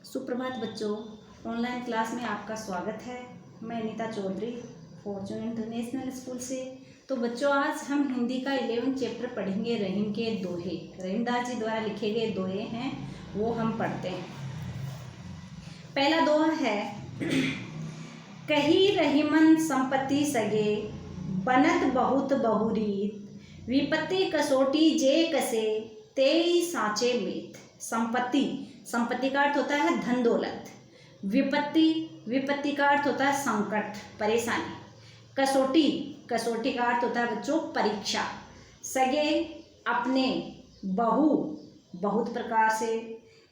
सुप्रभात बच्चों, online class में आपका स्वागत है। मैं Neeta Chaudhary Fortune International School से। तो बच्चों, आज हम हिंदी का 11 चैप्टर पढ़ेंगे। रहीम के दोहे, रहीमदास जी द्वारा लिखे गए दोहे हैं, वो हम पढ़ते हैं। पहला दोहा है, कही रहीमन संपत्ति सगे, बनत बहुत बहुरीत, विपत्ति कसोटी जे कसे, तेई साँचे मीत। संपत्ति का अर्थ होता है धन दौलत। विपत्ति का अर्थ होता है संकट, परेशानी। कसोटी का अर्थ होता है बच्चों परीक्षा। सगे अपने, बहुत प्रकार से।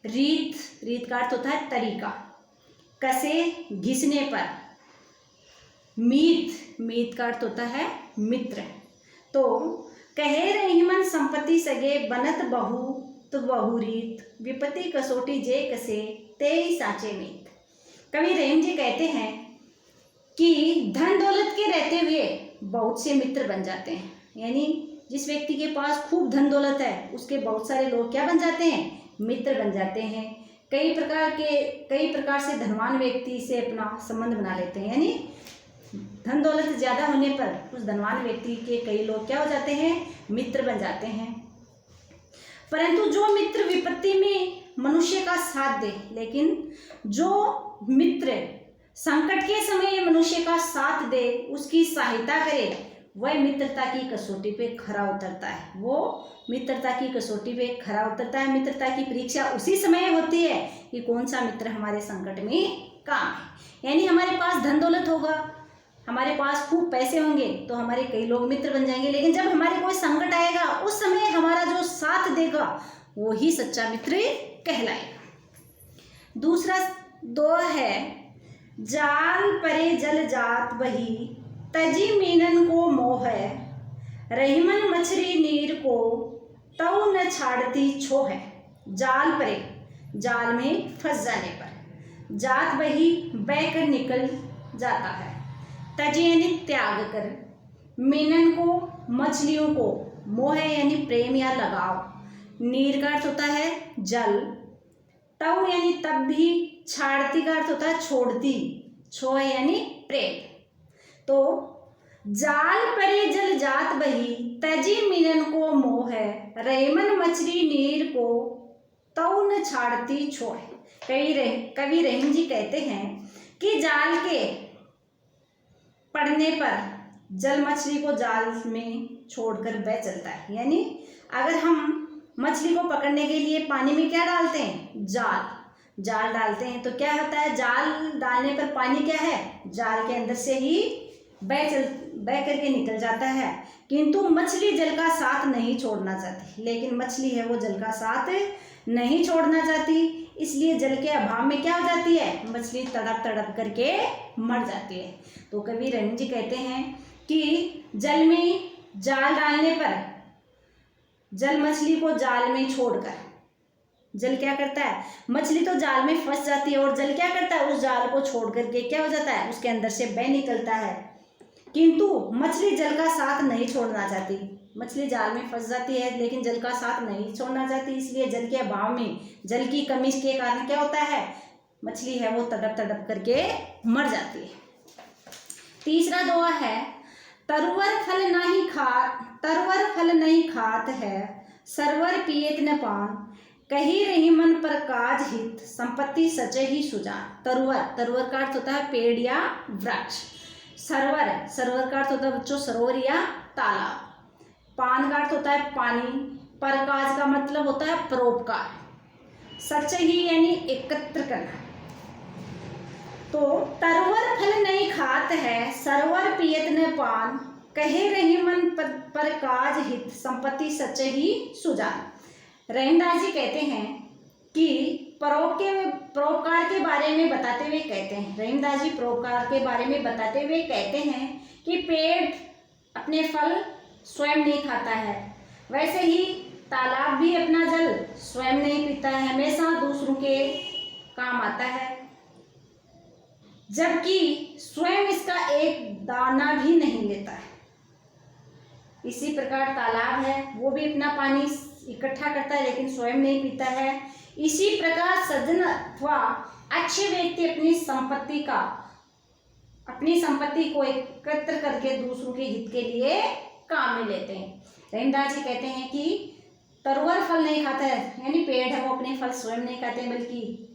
रीत का अर्थ होता है तरीका। कसे घिसने पर। मीत का अर्थ होता है मित्र। तो कहे रहीमन संपत्ति सगे, बनत बहुत बहुरीत, विपत्ति कसोटी जे कसे, तेई साँचे मीत। कवि रहीम जी कहते हैं कि धन दौलत के रहते हुए बहुत से मित्र बन जाते हैं। यानी जिस व्यक्ति के पास खूब धन दौलत है, उसके बहुत सारे लोग क्या बन जाते हैं? मित्र बन जाते हैं। कई प्रकार से धनवान व्यक्ति से अपना संबंध बना लेते हैं। यानी धन दौलत ज़्यादा होने पर उस धनवान व्यक्ति के कई लोग क्या हो जाते हैं? मित्र बन जाते हैं। परंतु जो मित्र विपत्ति में मनुष्य का साथ दे, लेकिन जो मित्र संकट के समय मनुष्य का साथ दे, उसकी सहायता करे, वह मित्रता की कसौटी पे खरा उतरता है। मित्रता की परीक्षा उसी समय होती है कि कौन सा मित्र हमारे संकट में काम है। यानी हमारे पास धन दौलत होगा, हमारे पास खूब पैसे होंगे, तो हमारे कई लोग मित्र बन जाएंगे, लेकिन जब हमारे कोई संकट आएगा, उस समय हमारा जो साथ देगा वो ही सच्चा मित्र कहलाएगा। दूसरा दोहा है, जाल परे जल जात बही, तजी मीनन को मोह, रहीमन मछली नीर को, तऊ न छाड़ती छोह। जाल परे, जाल में फंस जाने पर। जात बही, बहकर निकल जाता है। तज यानी त्याग कर। मीनन को, मछलियों को। मोह यानी प्रेम या लगाव। नीर का अर्थ होता है जल। तव यानी तब भी। छाड़ती का अर्थ होता है छोड़ती। छोह यानी प्रेम। तो जाल परे जल जात बही, तजी मीनन को मोह, रहीमन मछली नीर को, तऊ न छाड़ती छोह। कवि रहीम जी कहते हैं कि जाल के पड़ने पर जल मछली को जाल में छोड़कर बह चलता है। यानी अगर हम मछली को पकड़ने के लिए पानी में क्या डालते हैं? जाल डालते हैं, तो क्या होता है? जाल डालने पर पानी क्या है? जाल के अंदर से ही बह करके निकल जाता है। किंतु मछली जल का साथ नहीं छोड़ना चाहती, लेकिन मछली है वो जल का साथ नहीं छोड़ना चाहती, इसलिए जल के अभाव में क्या हो जाती है? मछली तड़प करके मर जाती है। तो कवि रहीम जी कहते हैं कि जल में जाल डालने पर जल मछली को जाल में छोड़कर, जल क्या करता है? मछली तो जाल में फंस जाती है, और जल क्या करता है? उस जाल को छोड़ करके क्या हो जाता है? उसके अंदर से बह निकलता है। किंतु मछली जल का साथ नहीं छोड़ना चाहती। मछली जाल में फंस जाती है, लेकिन जल का साथ नहीं छोड़ना चाहती, इसलिए जल के अभाव में, जल की कमी के कारण क्या होता है? मछली है वो तड़प करके मर जाती है। तीसरा दोहा है, तरवर फल नहीं खात है, सरवर पियत न पान, कही रहीमन पर काज हित, संपत्ति सच ही सुजान। तरवर का अर्थ होता है पेड़ या वृक्ष। सरवर का अर्थ होता है बच्चों सरोवर या तालाब। पान का अर्थ होता है पानी। परकाज का मतलब होता है परोपकार। सच ही यानी एकत्र करना। तो तरवर फल नहीं खात है, सरवर पियत न पान, कहे रहीमन पर काज हित, संपत्ति सच ही सुजान। रहीमदास जी कहते हैं कि परोपकार के बारे में बताते हुए कहते हैं, रहीमदास जी परोपकार के बारे में बताते हुए कहते हैं कि पेड़ अपने फल स्वयं नहीं खाता है, वैसे ही तालाब भी अपना जल स्वयं नहीं पीता है, हमेशा दूसरों के काम आता है, जबकि स्वयं इसका एक दाना भी नहीं लेता है। इसी प्रकार तालाब है, वो भी अपना पानी इकट्ठा करता है, लेकिन स्वयं नहीं पीता है। इसी प्रकार सज्जन अथवा अच्छे व्यक्ति अपनी संपत्ति को एकत्र करके दूसरों के हित के लिए काम में लेते हैं। रहीमदास जी कहते हैं कि तरुवर फल नहीं खाता है, यानी पेड़ है वो अपने फल स्वयं नहीं खाते हैं, बल्कि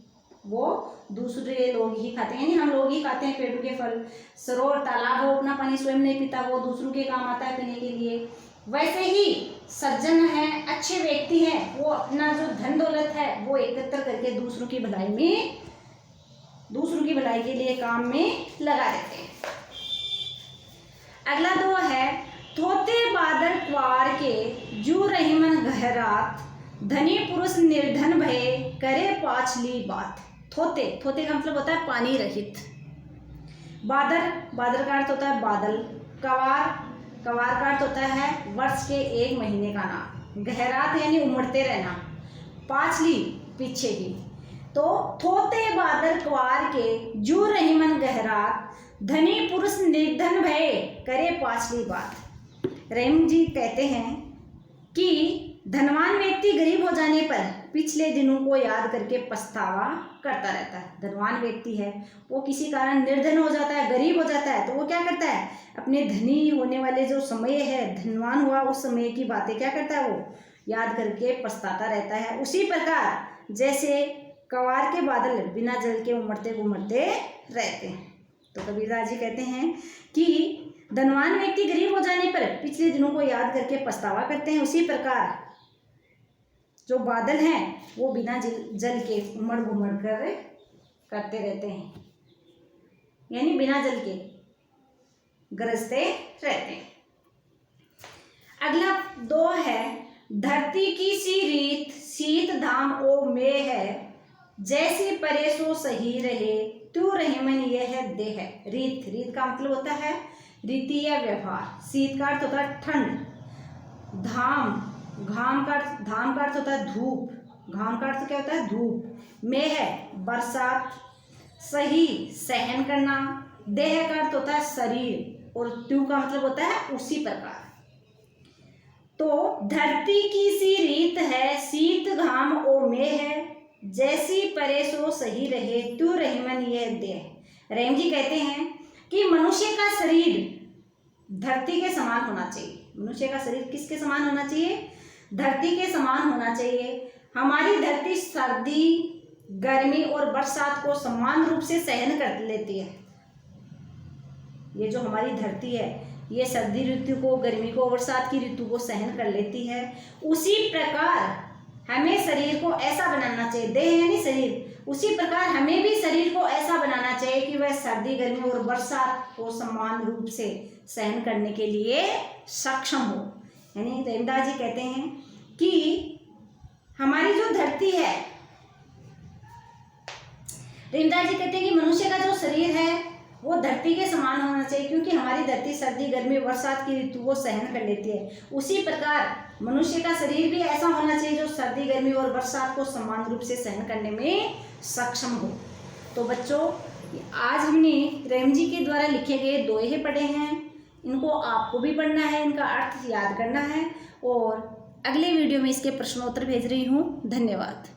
वो दूसरे लोग ही खाते हैं, यानी हम लोग ही खाते हैं पेड़ों के फल। सरोवर तालाब वो अपना पानी स्वयं नहीं पीता, वो दूसरों के काम आता है पीने के लिए। वैसे ही सज्जन है, अच्छे व्यक्ति हैं, वो अपना जो धन दौलत है वो एकत्र करके दूसरों की भलाई के लिए काम में लगा देते हैं। अगला दो है, थोते बादल क्वार के जू रहीमन गहरात, धनी पुरुष निर्धन भये करे पाछली बात। थोते का मतलब होता है पानी रहित। बादल का अर्थ होता है बादल। कवार का अर्थ होता है वर्ष के एक महीने का नाम। गहरात यानी उमड़ते रहना। पाछली पीछे की। तो थोते बादल क्वार के जू रहीमन गहरात, धनी पुरुष निर्धन भये करे पाछली बात। रहीम जी कहते हैं कि धनवान व्यक्ति गरीब हो जाने पर पिछले दिनों को याद करके पछतावा करता रहता है। धनवान व्यक्ति है वो किसी कारण निर्धन हो जाता है, गरीब हो जाता है, तो वो क्या करता है, अपने धनी होने वाले जो समय है, धनवान हुआ उस समय की बातें क्या करता है, वो याद करके पछताता रहता है। उसी प्रकार जैसे कवार के बादल बिना जल के उमड़ते रहते हैं। तो कबीरदास जी कहते हैं कि धनवान व्यक्ति गरीब हो जाने पर पिछले दिनों को याद करके पछतावा करते हैं, उसी प्रकार जो बादल हैं वो बिना जल के उमड़ कर करते रहते हैं, यानी बिना जल के गरजते रहते हैं। अगला दो है, धरती की सी रीत शीत धाम ओ में है, जैसी परे सो सही रहे तू रहीमन यह देह। रीत का मतलब होता है रीति या व्यवहार। शीत का अर्थ होता है ठंड। धाम का अर्थ होता है धूप। घाम का अर्थ क्या होता है, धूप। में है बरसात। सही सहन करना। देह का अर्थ होता है शरीर, और त्यू का मतलब होता है उसी प्रकार। तो धरती की सी रीत है शीत घाम ओ में है, जैसी परे सो सही रहे तू रहीमन यह देह। रहीम जी कहते हैं कि मनुष्य का शरीर धरती के समान होना चाहिए। मनुष्य का शरीर किसके समान होना चाहिए, धरती के समान होना चाहिए। हमारी धरती सर्दी, गर्मी और बरसात को समान रूप से सहन कर लेती है। ये जो हमारी धरती है ये सर्दी ऋतु को, गर्मी को, बरसात की ऋतु को सहन कर लेती है। उसी प्रकार हमें शरीर को ऐसा बनाना चाहिए, देह यानी शरीर, उसी प्रकार हमें भी शरीर को ऐसा बनाना चाहिए कि वह सर्दी, गर्मी और बरसात को समान रूप से सहन करने के लिए सक्षम हो। यानी रहीमदास जी कहते हैं कि हमारी जो धरती है, रहीमदास जी कहते हैं कि मनुष्य का जो शरीर है वो धरती के समान होना चाहिए, क्योंकि हमारी धरती सर्दी, गर्मी, बरसात की ऋतु को सहन कर लेती है। उसी प्रकार मनुष्य का शरीर भी ऐसा होना चाहिए जो सर्दी, गर्मी और बरसात को समान रूप से सहन करने में सक्षम हो। तो बच्चों, आज हमने रहीम जी के द्वारा लिखे गए दोहे पढ़े हैं। इनको आपको भी पढ़ना है, इनका अर्थ याद करना है, और अगले वीडियो में इसके प्रश्नोत्तर भेज रही हूँ। धन्यवाद।